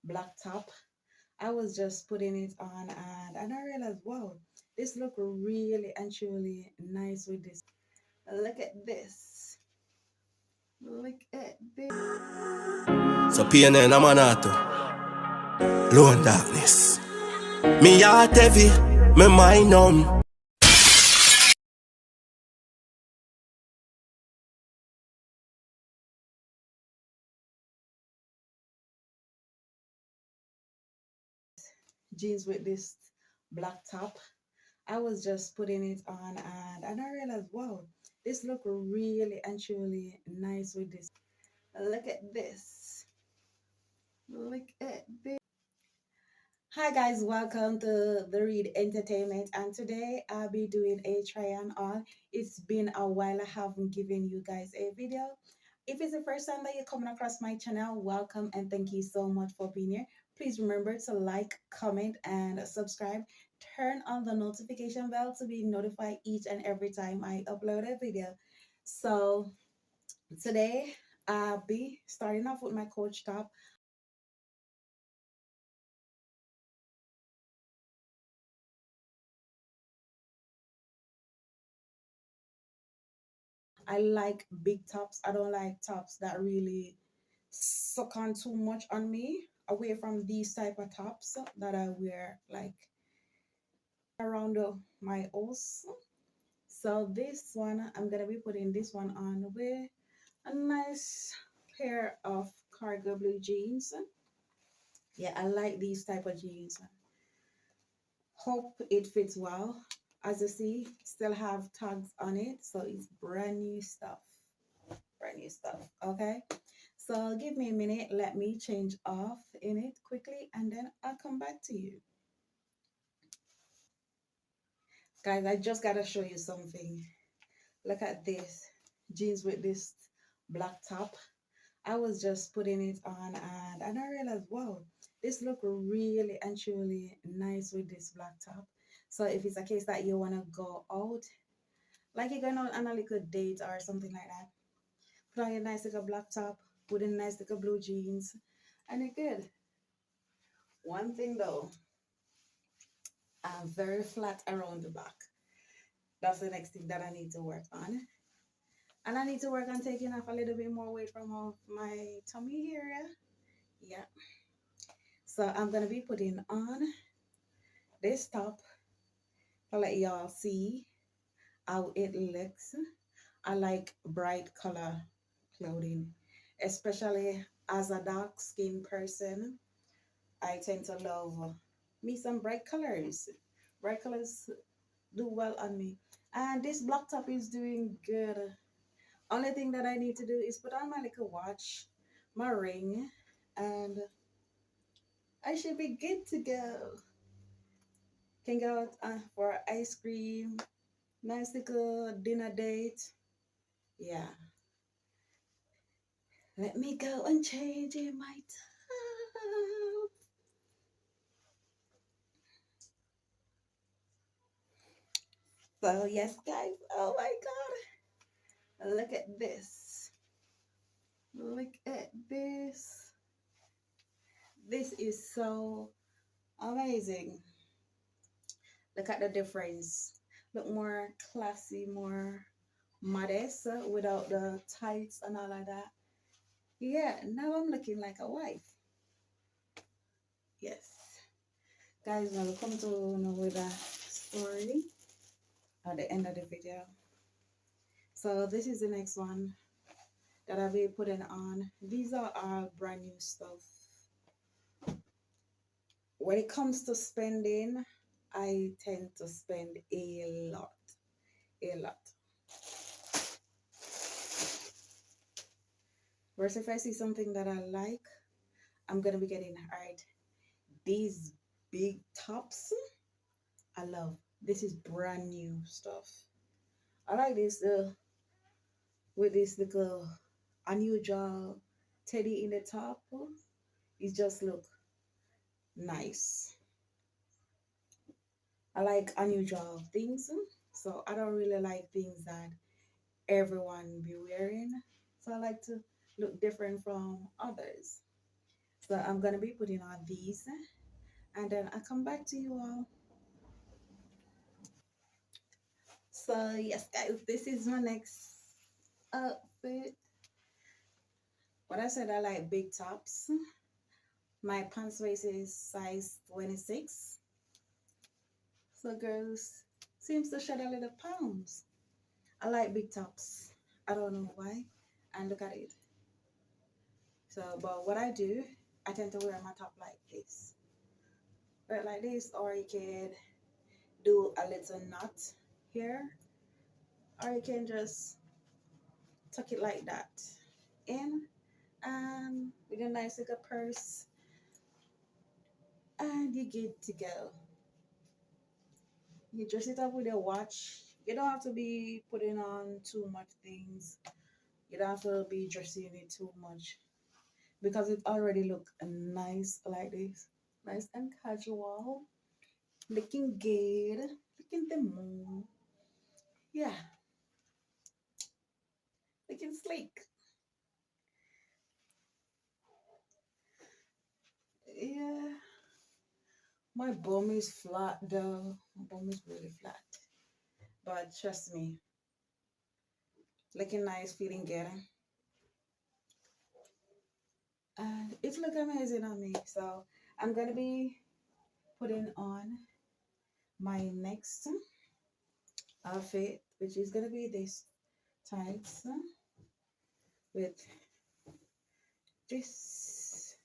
black top. I was just putting it on and I realized, wow, this look really and truly nice with this. Look at this. Look at this. So PNN, I'm on auto. Lone darkness. Me heart heavy, me mind numb. Jeans with this black top. I was just putting it on and I realized, wow, this look really and truly nice with this. Look at this. Look at this. Hi guys, welcome to the Read Entertainment, and today I'll be doing a try on on. It's been a while I haven't given you guys a video. If it's the first time that you're coming across my channel, welcome and thank you so much for being here. Please remember to like, comment, and subscribe. Turn on the notification bell to be notified each and every time I upload a video. So today I'll be starting off with my coach top. I like big tops. I don't like tops that really suck on too much on me. Away from these type of tops that I wear like around my ankles. So this one, I'm gonna be putting this one on with a nice pair of cargo blue jeans. Yeah, I like these type of jeans. Hope it fits well. As you see, still have tags on it, so it's brand new stuff. Brand new stuff. Okay. So give me a minute. Let me change off in it quickly, and then I'll come back to you. Guys, I just gotta show you something. Look at this jeans with this black top. I was just putting it on and I realized, wow, this look really and truly nice with this black top. So if it's a case that you wanna go out, like you're going on a little date or something like that, put on your nice little black top with a nice little blue jeans, and you're good. One thing though, I'm very flat around the back. That's the next thing that I need to work on. And I need to work on taking off a little bit more weight from off my tummy area. Yeah. So I'm going to be putting on this top to let y'all see how it looks. I like bright color clothing, especially as a dark skinned person. I tend to love me some bright colors. Bright colors do well on me. And this black top is doing good. Only thing that I need to do is put on my little watch, my ring, and I should be good to go. Can go out for ice cream, nice little dinner date. Yeah. Let me go and change in my top. So yes, guys. Oh my God. Look at this. Look at this. This is so amazing. Look at the difference. Look more classy, more modest without the tights and all of that. Yeah, now I'm looking like a wife. Yes. Guys, now we come to know with a story at the end of the video. So this is the next one that I'll be putting on. These are all brand new stuff. When it comes to spending, I tend to spend a lot. A lot. Whereas if I see something that I like, I'm gonna be getting hard. These big tops, I love. This is brand new stuff. I like this with this little unusual teddy in the top. It just look nice. I like unusual things, so I don't really like things that everyone be wearing. So I like to look different from others. So I'm gonna be putting on these, and then I come back to you all. So yes, guys, this is my next outfit. What I said, I like big tops. My pants waist is size 26. So girls seems to shed a little pounds. I like big tops. I don't know why. And look at it. So, but what I do, I tend to wear my top like this. Wear it like this, or you can do a little knot here, or you can just tuck it like that in, and with a nice little purse, and you get to go. You dress it up with a watch. You don't have to be putting on too much things. You don't have to be dressing it too much because it already look nice like this, nice and casual, looking good, looking the moon. Yeah, looking sleek. Yeah, my bum is flat though. My bum is really flat, but trust me, looking nice, feeling good, and it look amazing on me. So I'm gonna be putting on my next outfit, which is gonna be this tights with this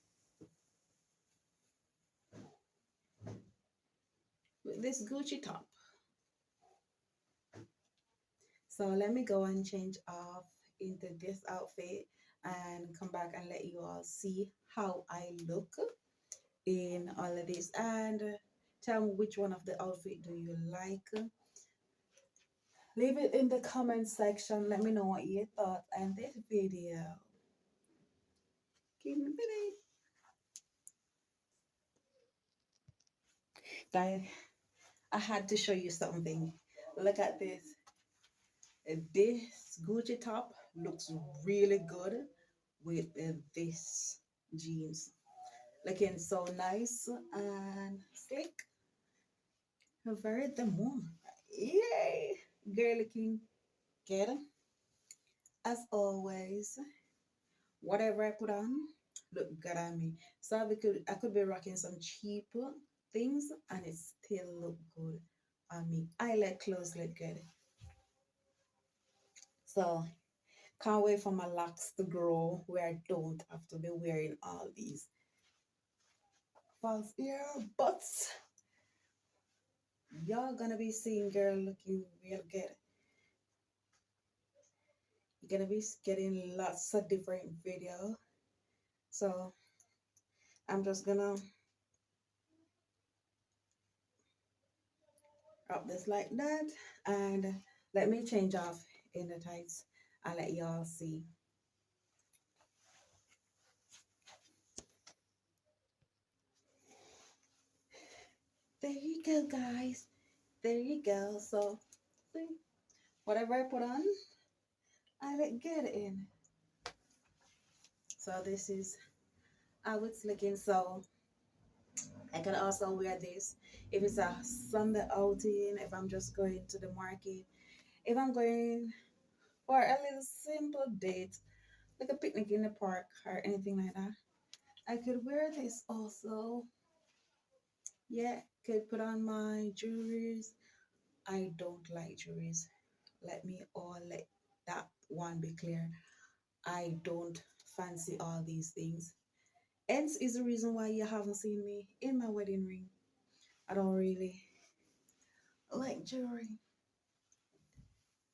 this Gucci top. So let me go and change off into this outfit and come back and let you all see how I look in all of this, and tell me which one of the outfit do you like. Leave it in the comment section. Let me know what you thought and this video. Give me a minute. Guys, I had to show you something. Look at this. This Gucci top looks really good with this jeans. Looking so nice and slick. Very the moon. Yay! Girl looking good. As always, whatever I put on, look good on me. So I could be rocking some cheap things and it still look good on me. I like clothes look good. So can't wait for my locks to grow where I don't have to be wearing all these false ear. But y'all gonna be seeing girl looking real good. You're gonna be getting lots of different video. So I'm just gonna up this like that, and let me change off in the tights. I'll let y'all see. There you go, guys. There you go. So see, whatever I put on, I let get in. So this is how it's looking. So I can also wear this if it's a Sunday outing, if I'm just going to the market, if I'm going for a little simple date, like a picnic in the park or anything like that. I could wear this also. Yeah, could put on my jewelries. I don't like jewelries. Let that one be clear. I don't fancy all these things. Hence is the reason why you haven't seen me in my wedding ring. I don't really like jewelry.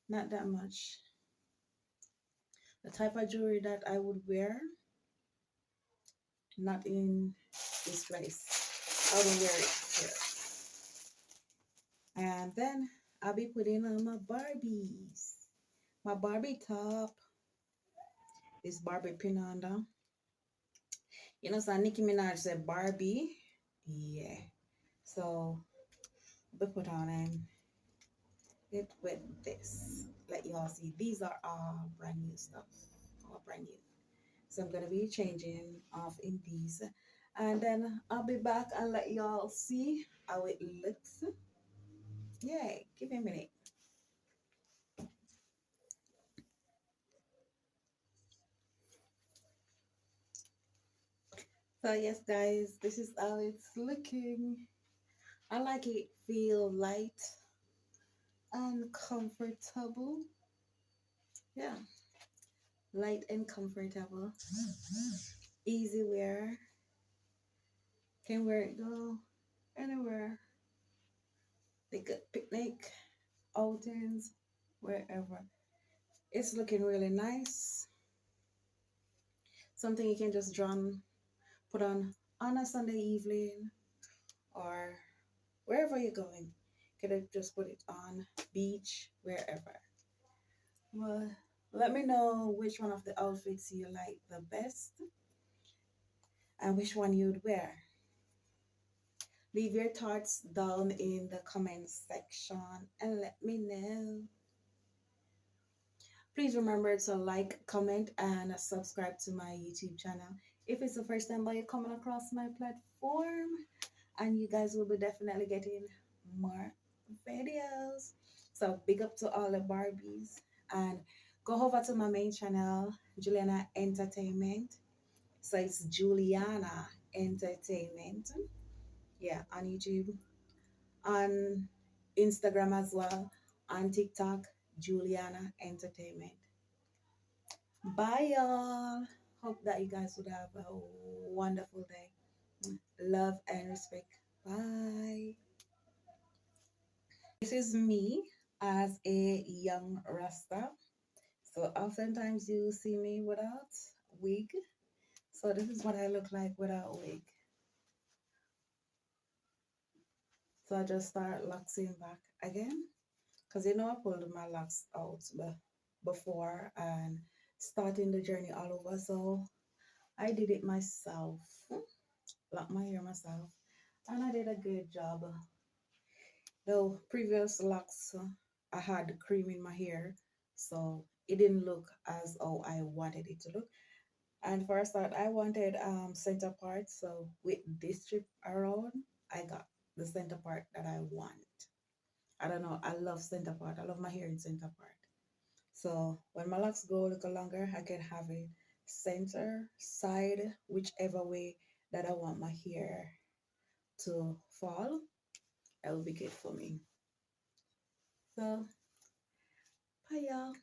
Not that much. The type of jewelry that I would wear, not in this place. I would wear it here. And then I'll be putting on my Barbies. My Barbie top is Barbie pin under. You know, so Nicki Minaj said Barbie. Yeah. So we put on it with this. Let y'all see. These are all brand new stuff. All brand new. So I'm gonna be changing off in these. and then I'll be back and let y'all see how it looks. Yay, give me a minute. So yes, guys, this is how it's looking. I like it feel light and comfortable. Yeah, light and comfortable. Easy wear. Can wear it go anywhere. They could picnic, outings, wherever. It's looking really nice. Something you can just put on a Sunday evening or wherever you're going. You could just put it on beach, wherever. Well, let me know which one of the outfits you like the best and which one you'd wear. Leave your thoughts down in the comment section and let me know. Please remember to like, comment, and subscribe to my YouTube channel. If it's the first time that you're coming across my platform, and you guys will be definitely getting more videos. So big up to all the Barbies and go over to my main channel, Juliana Entertainment. So it's Juliana Entertainment. Yeah, on YouTube, on Instagram as well, on TikTok, Juliana Entertainment. Bye, y'all. Hope that you guys would have a wonderful day. Love and respect. Bye. This is me as a young Rasta. So oftentimes you see me without wig. So this is what I look like without wig. So I just start loxing back again. Because I pulled my locks out before and starting the journey all over. So I did it myself. Lock my hair myself. And I did a good job. The previous locks, I had cream in my hair, so it didn't look as how I wanted it to look. And for a start, I wanted center part, so with this strip around, I got the center part that I want. I don't know, I love center part. I love my hair in center part. So when my locks grow a little longer, I can have it center, side, whichever way that I want my hair to fall. That will be good for me. So, bye y'all.